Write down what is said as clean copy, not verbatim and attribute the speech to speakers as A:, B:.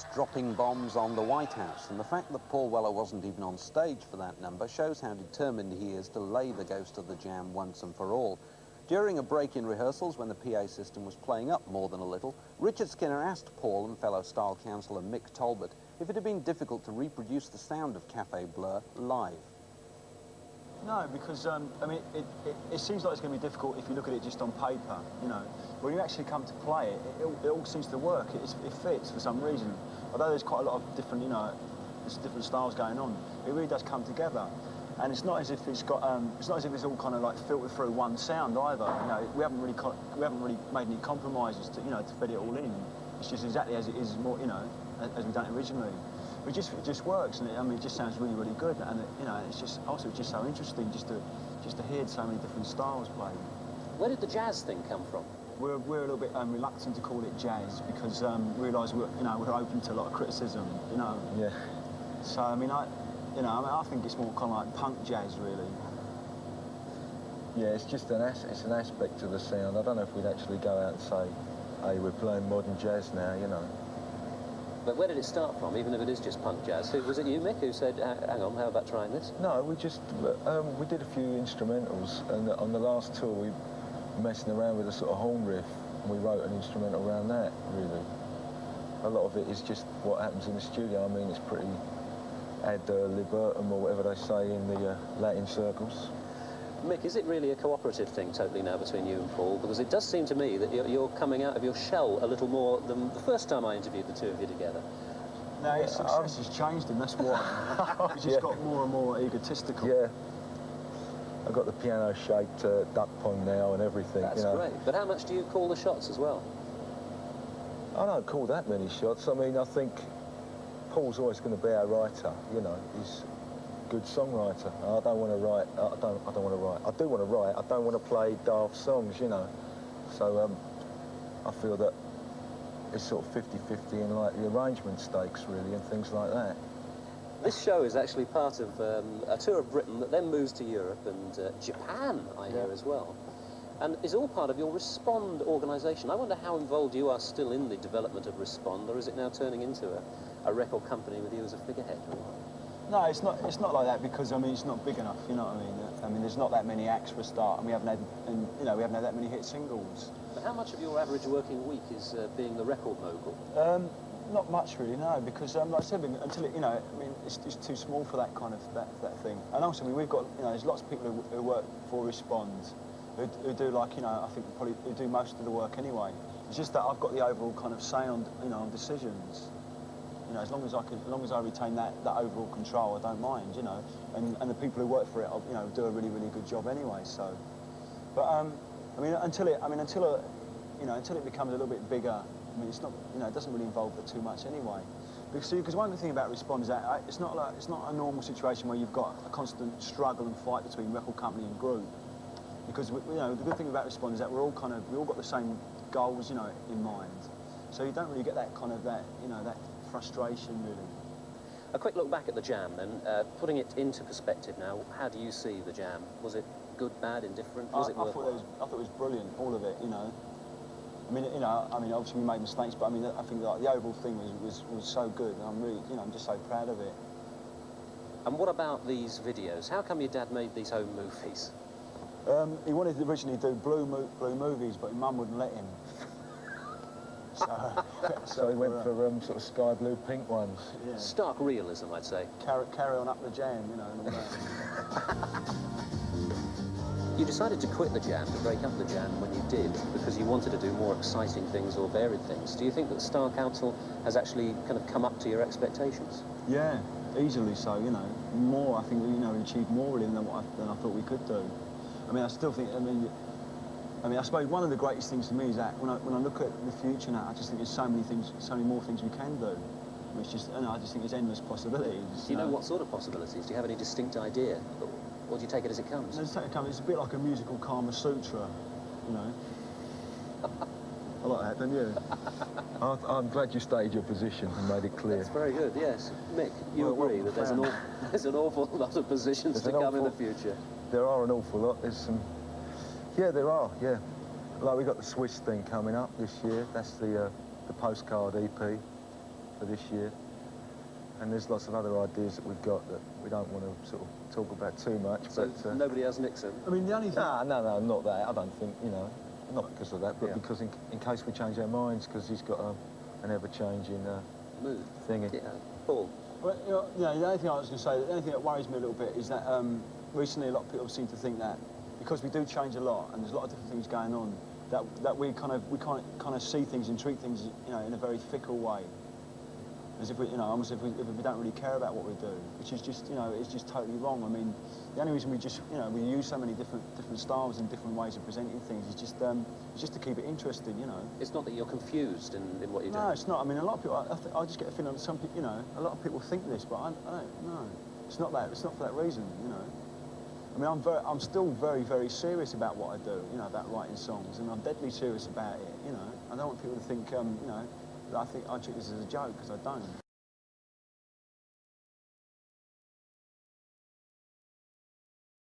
A: Bullets dropping bombs on the White House, and the fact that Paul Weller wasn't even on stage for that number shows how determined he is to lay the ghost of the Jam once and for all. During a break in rehearsals, when the PA system was playing up more than a little, Richard Skinner asked Paul and fellow style counsellor Mick Talbot if it had been difficult to reproduce the sound of Cafe Blur live.
B: No, because, I mean, it seems like it's going to be difficult if you look at it just on paper, you know. When you actually come to play it, it all seems to work. It fits for some reason. Although there's quite a lot of different, you know, there's different styles going on, it really does come together. And it's not as if it's got, it's not as if it's all kind of like filtered through one sound either. You know, we haven't really made any compromises to, you know, to fit it all in. It's just exactly as it is, more, you know, as we done it originally. It just works, and I mean, it just sounds really, really good, and you know, it's just also just so interesting just to hear so many different styles played.
C: Where did the jazz thing come from?
B: We're a little bit reluctant to call it jazz because we realise we're open to a lot of criticism, you know.
D: Yeah.
B: So I mean, I think it's more kind of like punk jazz, really.
D: Yeah, it's just an aspect of the sound. I don't know if we'd actually go out and say, hey, we're playing modern jazz now, you know.
C: But where did it start from, even if it is just punk jazz? Was it you, Mick, who said, hang on, how about trying this?
D: No, we just, we did a few instrumentals, and on the last tour we were messing around with a sort of horn riff, and we wrote an instrumental around that, really. A lot of it is just what happens in the studio. I mean, it's pretty ad libitum, or whatever they say in the Latin circles.
C: Mick, is it really a cooperative thing totally now between you and Paul? Because it does seem to me that you're coming out of your shell a little more than the first time I interviewed the two of you together.
B: No, his success has changed him, that's why. He's just got more and more egotistical.
D: Yeah. I've got the piano-shaped duck pond now and everything.
C: That's great. But how much do you call the shots as well?
D: I don't call that many shots. I mean, I think Paul's always going to be our writer, you know. He's good songwriter. I don't want to write. I don't want to write. I do want to write. I don't want to play daft songs, you know. So I feel that it's sort of 50-50 in like the arrangement stakes, really, and things like that.
C: This show is actually part of a tour of Britain that then moves to Europe and Japan, I hear, as well. And is all part of your Respond organisation. I wonder how involved you are still in the development of Respond, or is it now turning into a record company with you as a figurehead?
B: No, it's not like that, because I mean it's not big enough. You know what I mean? I mean there's not that many acts for a start, and we haven't had that many hit singles.
C: But how much of your average working week is being the record mogul?
B: Not much really, no, because like I said, until it, you know, I mean it's too small for that kind of that thing. And also, I mean, we've got, you know, there's lots of people who work for Respond who do, like, you know, I think probably who do most of the work anyway. It's just that I've got the overall kind of sound, you know, on decisions. You know, as long as I retain that overall control, I don't mind, you know. And the people who work for it, you know, do a really, really good job anyway. So, but I mean, until it becomes a little bit bigger, I mean, it's not, you know, it doesn't really involve it too much anyway. Because one thing about Respond is that it's not a normal situation where you've got a constant struggle and fight between record company and group. Because you know, the good thing about Respond is that we all got the same goals, you know, in mind. So you don't really get that kind of that frustration, really.
C: A quick look back at the Jam, then. Putting it into perspective now, how do you see the Jam? Was it good, bad, indifferent? Was it worthwhile?
B: I thought it was brilliant, all of it, you know. I mean, obviously we made mistakes, but I mean, I think like the overall thing was so good, and I'm really, you know, I'm just so proud of it.
C: And what about these videos? How come your dad made these home movies?
B: He wanted to originally do blue movies, but his mum wouldn't let him.
D: So he went for sort of sky blue, pink ones.
B: Yeah.
C: Stark realism, I'd say.
B: Carry on up the Jam, you know, and all that.
C: You decided to quit the Jam, to break up the Jam when you did, because you wanted to do more exciting things or varied things. Do you think that the Star Council has actually kind of come up to your expectations?
B: Yeah, easily so, you know. More, I think, you know, we achieved more really than I thought we could do. I mean, I still think, I mean, I suppose one of the greatest things to me is that when I look at the future now, I just think there's so many more things we can do. It's just, I just think there's endless possibilities.
C: Do you know what sort of possibilities? Do you have any distinct idea? Or do you take it as it comes?
B: It's a bit like a musical Kama Sutra, you know. I like that, don't you?
D: I'm glad you stated your position and made it clear.
C: That's very good, yes. Mick, you agree that there's an awful lot of positions to come in the future?
D: There are an awful lot. There's some... Yeah, there are, yeah. Like, we've got the Swiss thing coming up this year. That's the postcard EP. for this year. And there's lots of other ideas that we've got that we don't want to sort of talk about too much.
C: So
D: but
C: nobody has Nixon.
B: I mean, the only thing...
D: no, not that. I don't think, you know, not because of that, but
B: Yeah.
D: because in case we change our minds, because he's got an ever-changing
C: Mood.
D: thingy.
C: Yeah. Paul.
B: Well, the only thing I was going to say, the only thing that worries me a little bit is that recently a lot of people seem to think that because we do change a lot and there's a lot of different things going on, that we kind of see things and treat things, you know, in a very fickle way, as if we, you know, almost if we don't really care about what we do, which is just, you know, it's just totally wrong. I mean, the only reason we just, you know, we use so many different styles and different ways of presenting things is just to keep it interesting, you know.
C: It's not that you're confused in what you're
B: No,
C: doing.
B: it's not. I mean, a lot of people, I just get a feeling that some people, you know, a lot of people think this, but I don't know. It's not that. It's not for that reason, you know. I mean, I'm still very, very serious about what I do, you know, about writing songs, and I'm deadly serious about it, you know. I don't want people to think, you know, that I treat this as a joke, because I don't.